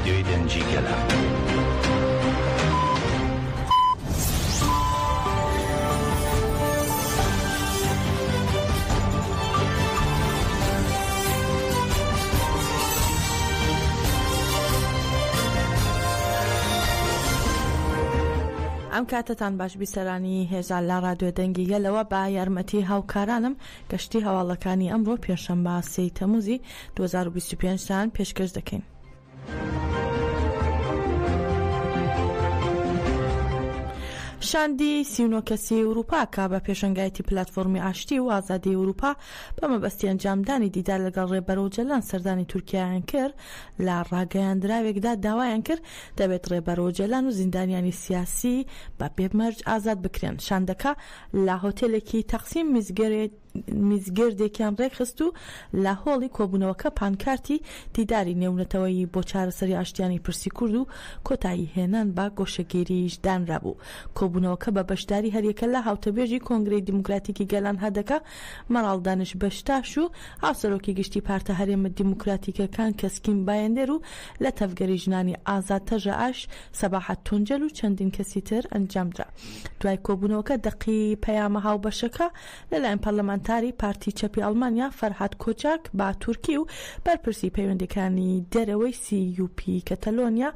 رادیۆی دەنگی گەلە. ئەم کاتتان باش بیسەرانی هێزان لە رادیۆ دەنگی گەلەوە با یارمەتی هاوکارانم گەشتی هەواڵەکانی ئەمڕۆ پێشەمبە 3 تەموزی 2025 تان پێشکەش دەکەین. شاندی 39 کەسی ئەوروپا کە بە پێشەنگایەتی پلەتفۆرمی ئاشتی و ئازادی ئەوروپا بە مەبەستی ئەنجامدانی دیدار لەگەڵ ڕێبەرۆجەلان سەردانی تورکیایان کرد لە ڕاگەیاندراوێکدا داوایان کرد دەبێت ڕێبەرۆجەلان و زیندانیانی سیاسی بە بێمەرج ئازاد بکرێن. شاندەکە لە هۆتێلێکی تەقسیم میزگردێکیان ڕێکخست و لە هۆڵی کۆبوونەوەکە پانکارتی دیداری نێونەتەوەی بۆ چارەسەری ئاشتیانی پرسی کورد و کۆتایی هێنان بە گۆشەگیریش دانرابوو. کۆبوونەوەکە بە بەشداری هەریەکە لە هاوتەبێژی کۆنگرەی دیموکراتیکی گەلان هەدەکە مەڕاڵ دانش بەشتاش و هاوسەرۆکی گشتی پارتە هەرێمە دیموکراتیکەکان کەسکین بایەندێر و لە تەفگەری ژنانی ئازاد تەژەئاش سەباحەت تونجەل و چەندین کەسی تر ئەنجامدرا. دوای کۆبوونەوەکە دەقی پەیامە هاوبەشەکە لەلایەن پەرلەمانتاری پارتی چەپی ئەڵمانیا فەرهاد کۆچاک با تورکی و بەرپرسی پەیوەندەکانی دەرەوەی CUP کەتەلۆنیا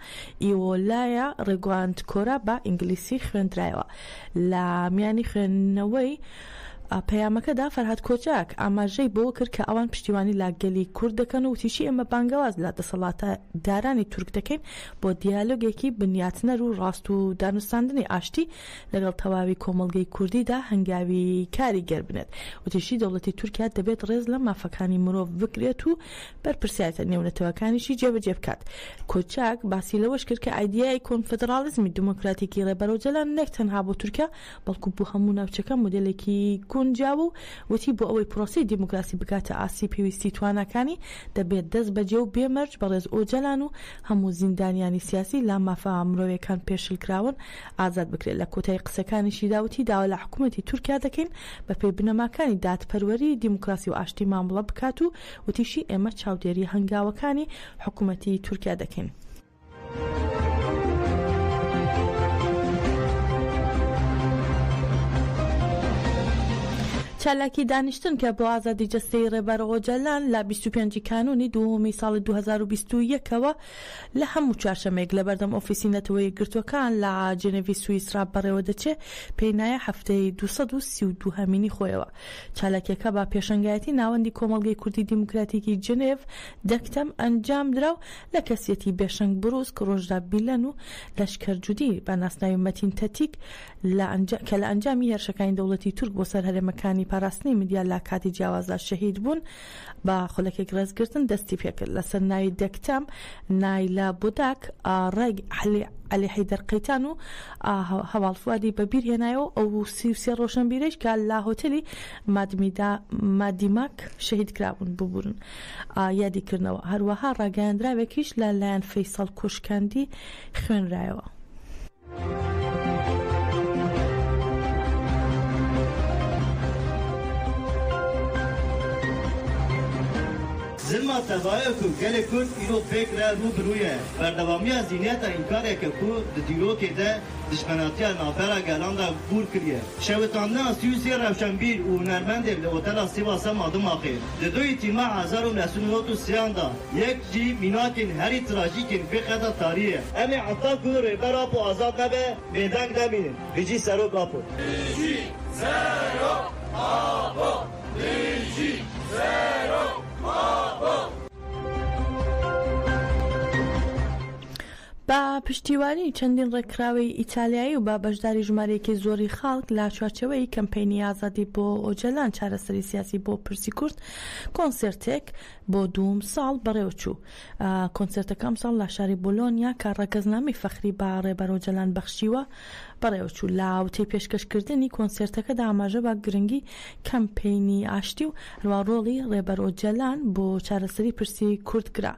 ئیوۆلایە ڕێگواند کۆرا بە ئینگلیسی خوێندرایەوە. لە میانی خوێندنەوەی پەیامەکەدا فەرهاد کۆچاک ئاماژەی بۆ کرد کە ئەوان پشتیوانی لاگەلی کورد دەکەن و تیشی ئێمە بانگەواز لە دەسەڵاتە دارانی تورک دەکەین بۆ دیالۆگێکی بنیاتنەر و ڕاست و دانوستاندنی ئاشتی لەگەڵ تەواوی کۆمەڵگەی کوردیدا هەنگاوی کاری گەربنێت و تیشی دەوڵەتی تورکیا دەبێت ڕێز لە مافەکانی مرۆڤ بکرێت و بەرپرسیارەتە نێونەتەوەکانیشی جێبەجێ بکات. کۆچاک باسی لەوەش کرد کە ئایدیای کۆنفدرالیزمی دموکراتیکی ڕێبەرۆجەلان نەک تەنها بۆ تورکیا بەڵکو بۆ هەموو ناوچەکە مۆدێلێکی گونجاو و وتی بۆ ئەوەی پرۆسی دیموکراسی بکاتە ئاسی پێویستی توانەکانی دەبێت دەست بەجێ و بێمەرج بەڕێز ئۆجەلان و هەموو زیندانیانی سیاسی لا مافە مرۆڤیەکان پێشلکراون ئازاد بکرێت. لە کۆتایی قسەکانیشی داوتی داوا لە حکوومەتی تورکیا دەکەین بە پێی بنەماکانی دادپەروەری دیموکراسی و ئاشتی مامەڵە بکات و وتیشی ئێمە چاودێری هەنگاوەکانی حکوومەتی تورکیا دەکەین. چالاکی دانیشتن کە بۆ ئازادی جەستەی ڕێبەرۆجەلان لە 25 کانونی دووەمی ساڵی 2021ەوە لە هەموو چوارشەمەیەک لە بەردەم ئۆفیسی نەتەوەی گرتوەکان لە جنێڤی سوئیسرا بەڕێوە دەچێت پێینایە هەفتەی 232 هەمینی خۆیەوە. چالاکیەکە با پێشەنگایەتی ناوەندی کۆمەڵگەی کوردی دیموکراتیکی جنێڤ دەکتەم ئەنجام درا و لە کەسیەتی بێشەنگ بروز کڕۆژدا بیلەن و لەشکەرجودی بە ناسناوی مەتین تەتیک کە لە ئەنجامی هێرشەکانی دەوڵەتی تورک بۆ سەر هەرێمەکانی پاراستنی میدیا لە کاتی جیاوازدا شەهید بوون بە خولەکێک ڕێزگرتن دەستی پێکرد. لەسەر ناوی دەکتەم نایلا بوداک ڕێگ علی حەیدەر قەیتان و هەواڵفوادی بەبیر هێنایەوە ئەو 33 ڕۆشنبیرەش کە لە هۆتێلی مادیماک شەهید کرابوون ببوورن یادیکردنەوە. هەروەها ڕاگەیاندراوێکیش لە لایەن فەیسەڵ کوشکاندی خوێنرایەوە. زلما تبایه کو گله کن ایرو فکر رو برویه بردوامی از زینیت انکاره که کو دیروکه ده دشمناتی نافرا گلان دا بور کریه شوتانه سیوسی روشنبیر و هنرمند لوتل سیواس مادم آخر دوی تیما 1993 دا یک جی میناکن هری تراژیکن فقط تاریه امی عطا کو ربرا پو آزاد نبه میدنگ نمینن بیجی سرو کاپو بیجی سرو کاپو بیجی سرو با پشتیوانی چەندین ڕێکخراوی ئیتالیایی و با بەشداری ژمارەیەکی زۆری خەڵک لە چوارچەوەی کەمپەینی ئازادی بۆ ئۆجەلان چارەسەری سیاسی بۆ پرسی کورد کۆنسێرتێک بۆ دووم ساڵ بەڕێوەچوو. کۆنسێرتەکەم ساڵ لە شاری بۆلۆنیا کە ڕەگەزنامەی فەخری بە ڕێبەرۆجەلان بەخشیوە بەڕێوەچوو لە وتەی پێشکەشکردنی کۆنسێرتەکەدا ئاماژە بە گرنگی کەمپینی ئاشتی و هەروە ڕۆڵی ڕێبەر ئۆجەلان بۆ چارەسەری پرسی کورد کرا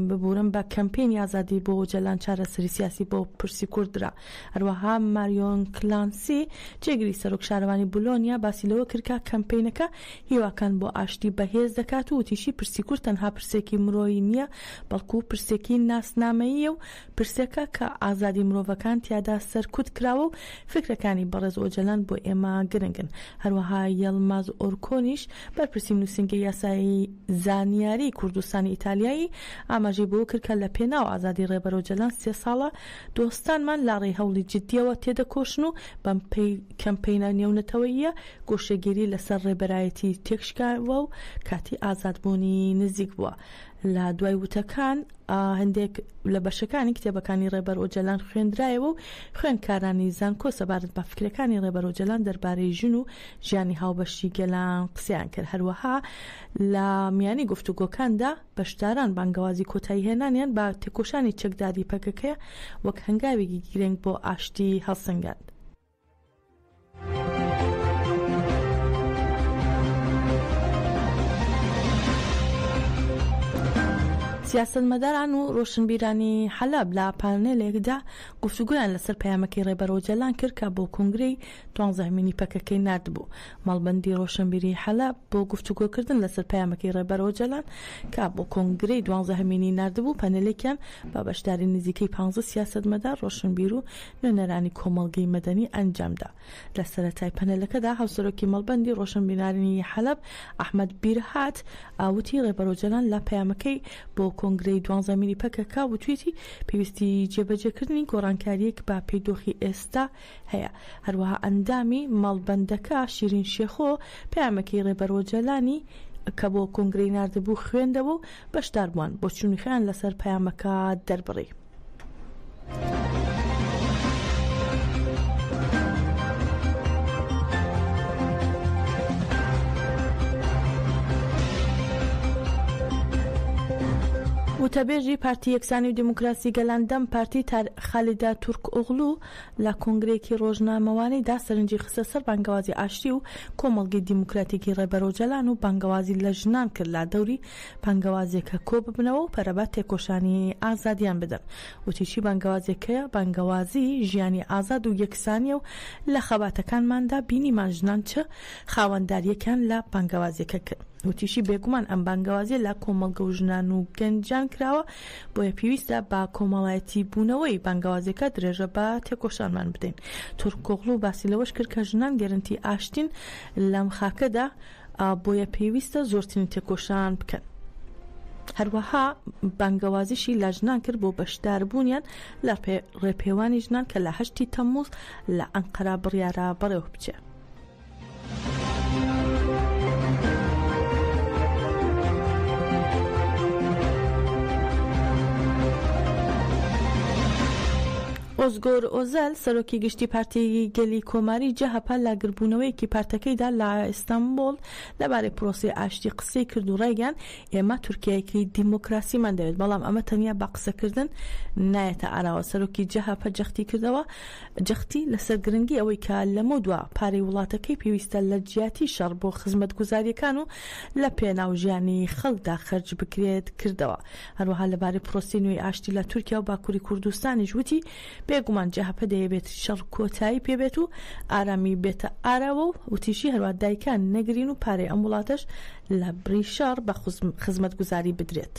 ببورم بە کەمپینی ئازادی بۆ ئۆجەلان چارەسەری سیاسی بۆ پرسی کوردرا. هەروەها ماریۆن کلانسی جێگری سەرۆک شارەوانی بولۆنیا باسی لەوە کردکە کەمپینەکە هیواکان بۆ ئاشتی بەهێز دەکات و وتیشی پرسی کورد تەنها پرسێکی مرۆیی نییە بەڵکو پرسێکی ناسنامەیە و پرسێکە کە ئازادی مرۆڤەکان تیادا سەرکوت کراوە و فکرەکانی بەڕێز ئۆجەلان بۆ ئێمە گرنگن. هەروەها یەڵماز ئۆرکۆنیش بەرپرسی نووسنگی یاسایی زانیاری کوردستانی ئیتالیایی ئاماژەی بۆ کردکە لە پێناو ئازادی ڕێبەر ئۆجەلان 3 ساڵە دۆستانمان لاڕێی هەوڵی جددیەوە تێدەکۆشن و بەم کەمپینە نێونەتەوەییە گۆشەگیری لەسەر ڕێبەرایەتی تێکشکاوە و کاتی ئازادبوونی نزیک بووە. لە دوای وتەکان هەندێک لە بەشەکانی کتێبەکانی ڕێبەر ئۆجەلان خوێندرایەوە و خوێندکارانی زانکۆ سەبارەت بە فکرەکانی ڕێبەر ئۆجەلان دەربارەی ژن و ژیانی هاوبەشی گەلان قسەیان کرد. هەروەها لە میانی گفتوگۆکاندا بەشداران بانگەوازی کۆتایی هێنانیان بە تێکۆشانی چەکداری پەکەکەیە وەک هەنگاوێکی گرنگ بۆ ئاشتی هەڵسەنگاند. سیاسەتمەداران و ڕۆشنبیرانی حەلەب لە پانێلێکدا گفتوگویان لەسەر پەیامەکەی ڕێبەر ئۆجەلان کرد کە بۆ کۆنگرەی 12مینی پەکەکەی نردبوو. مەڵبەندی ڕۆشنبیری حەلەب بۆ گفتوگۆکردن لەسەر پەیامەکەی ڕێبەر ئۆجەلان کە بۆ کۆنگرەی 12مینی نردبوو پەنێلێکیان بە بەشداری نزیکەی 15 سیاسەتمەدار ڕۆشنبیر و نوێنەرانی کۆمەڵگەی مەدەنی ئەنجامدا. لە سەرەتای پەنێلەکەدا هاوسەرۆکی مەڵبەندی ڕۆشنبیرانی حەلەب ئەحمەد بیرهات ئاوتی ڕێبەر ئۆجەلان لە پەیامەکەی بۆ کۆنگرەی 12مینی پەکەکە وتوێتی پێویستی جێبەجێکردنی گۆڕانکاریەک بە پەیدۆخی ئێستا هەیە. هەروەها ئەندامی مەڵبەندەکە شیرین شێخۆ پەیامەکەی ڕێبەر ئۆجەلانی کە بۆ کۆنگرەی نردبوو خوێندەوە و بەشدار بووان بۆ چوونیخیان لەسەر پەیامەکە دەربڕی. وتەبێژی پارتی یەکسانی و دیموکراسی گەلاندەم پارتی خالیدا تورک ئۆغلو لە کۆنگرێکی ڕۆژنامەوانیدا سەرنجی خستە سەر بانگەوازی ئاشتی و کۆمەڵگەی دیموکراتیکی ڕێبەر ئۆجەلان و بانگەوازی لە ژنان کرد لا دەوری بانگەوازێکە کۆ ببنەوە و پەرەبات تێکۆشانی ئازادیان بدەن. وتیشی بانگەوازێکەیە بانگەوازی ژیانی ئازاد و یەکسانیە و لە خەباتەکانماندا بینیمان ژنان چه خاوەنداریەکان لە بانگەوازێکە کرد. وتیشی بێگومان ئەم بانگەوازیە لە کۆمەڵگە و ژنان و گەنجان کراوە بۆیە پێویستە با کۆمەڵایەتی بوونەوەی بانگەوازەکە درێژە بە تێکۆشانمان بدەین. تورکۆغلو باسی لەوەش کرد کە ژنان گەرنتی ئاشتین لەم خاکەدا بۆیە پێویستە زۆرترین تێکۆشان بکەن. هەروەها بانگەوازیشی لە ژنان کرد بۆ بەشداربوونیان لە ڕێپێوانی ژنان کە لە 8 تەمموز لە ئەنقەرە بڕیارە بەڕێوە بچێ. ئۆزگۆر ئۆزەل سەرۆکی گشتی پارتی گەلی کۆماری جەهەپە لە گربوونەوەیەکی پارتەکەیدا لە ئیستانبول لەبارەی پرۆسی ئاشتی قسەی کرد و ڕێگەیان ئێمە تورکیایەکی دیموکراسیمان دەوێت بەڵام ئەمە تەنیا بە قسەکردن نایەتە ئاراوە. سەرۆکی جەهەپە جەختی کردەوە جەختی لەسەر گرنگی ئەوەی کە لەمە دووە پارەی وڵاتەکەی پێویستە لە جیاتی شەڕ بۆ خزمەتگوزاریەکان و لە پێناو ژیانی خەڵکدا خەرج بکرێت کردەوە. هەروەها لەبارەی پرۆسی نوێی ئاشتی لە تورکیا و باکووری کوردستانیش وتی بێگومان جەهەپە دەیەبێت شەڕ کۆتایی پێبێت و ئارامی بێتە ئاراوە و وتیشی هەروە دایکان نەگرین و پارەی ئەم وڵاتەش لە بڕی شەڕ بە خزمەتگوزاری بدرێت.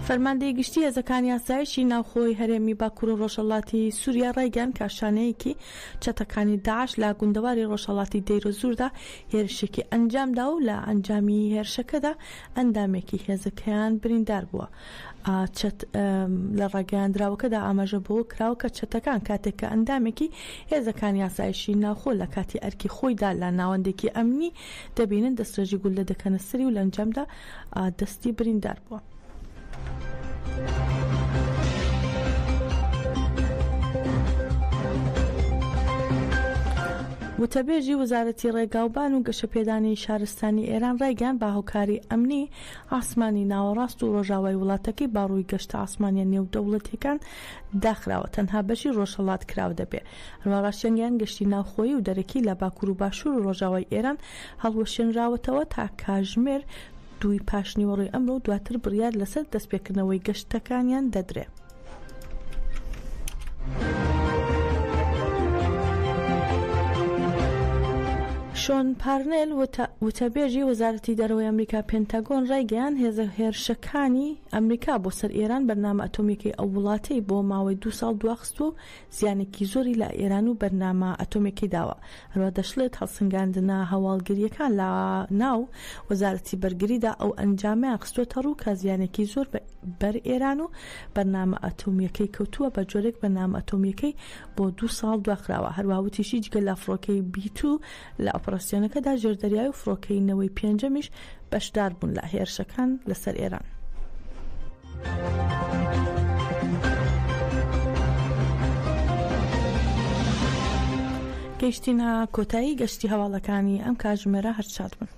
فەرماندەی گشتی هێزەکانی ئاسایشی ناوخۆی هەرێمی باکوور و ڕۆژهەڵاتی سووریا ڕایگەیاند کە شانەیەکی چەتەکانی داعش لە گوندەواری ڕۆژهەڵاتی دەیرە زووردا هێرشێکی ئەنجامدا و لە ئەنجامی هێرشەکەدا ئەندامێکی هێزەکەیان بریندار بووە. لە ڕاگەیاندراوەکەدا ئاماژە بۆ کراوە کە چەتەکان کاتێک کە ئەندامێکی هێزەکانی ئاسایشی ناوخۆ لە کاتی ئەرکی خۆیدا لە ناوەندێکی ئەمنی دەبینن دەستڕێژی گولە دەکەنە سەری و لە ئەنجامدا دەستی بریندار بووە. وتەبێژی وەزارەتی ڕێگاوبان و گەشەپێدانی شارستانی ئێران ڕایگەیان بە هاوکاری ئەمنی ئاسمانی ناوەڕاست و ڕۆژاوای وڵاتەکەی باڕووی گەشتە ئاسمانیە نێودەوڵەتیەکان داخراوە تەنها بەشی ڕۆژهەڵات کراو دەبێ. هەروەها شەنگیان گەشتی ناوخۆیی و دەرەکی لە باکوور و باشوور و ڕۆژاوای ئێران هەڵوەشێنراوەتەوە تا کاژمێر 2 پاشنیوەڕۆی ئەمڕۆ و دواتر بڕیار لەسەر دەستپێکردنەوەی گەشتەکانیان دەدرێ. شۆن پارنێل وتەبێژی وەزارەتی دەرەوەی ئەمریکا پێنتاگۆن ڕایگەیان هێزە هێرشەکانی ئەمریکا بۆ سەر ئێران بەرنامە ئەتۆمیەکەی ئەو وڵاتەی بۆ ماوەی 2 ساڵ دواخست و زیانێکی زۆری لە ئێران و بەرنامە ئەتۆمیەکەی داوە. هەروە دەشڵێت هەڵسەنگاندنە هەواڵگریەکان لە ناو وەزارەتی بەرگریدا ئەو ئەنجامیان خستوۆتە ڕوو کە زیانێکی زۆر بەر ئێران و بەرنامە ئەتۆمیەکەی کەوتووە بە جۆرێک بەرنامە ئەتۆمیەکەی بۆ 2 ساڵ دواخراوە. هەروە وتیشی جگە لە فڕۆکەی B2 لە ئۆپەراسیۆنەکەدا ژێردەریای و فڕۆکەینەوەی پێنجەمیش بەشدار بوون لە هێرشەکان لەسەر ئێران. گەیشتینە کۆتایی گەشتی هەواڵەکانی ئەم کاتژمێرە هەرچات بوون.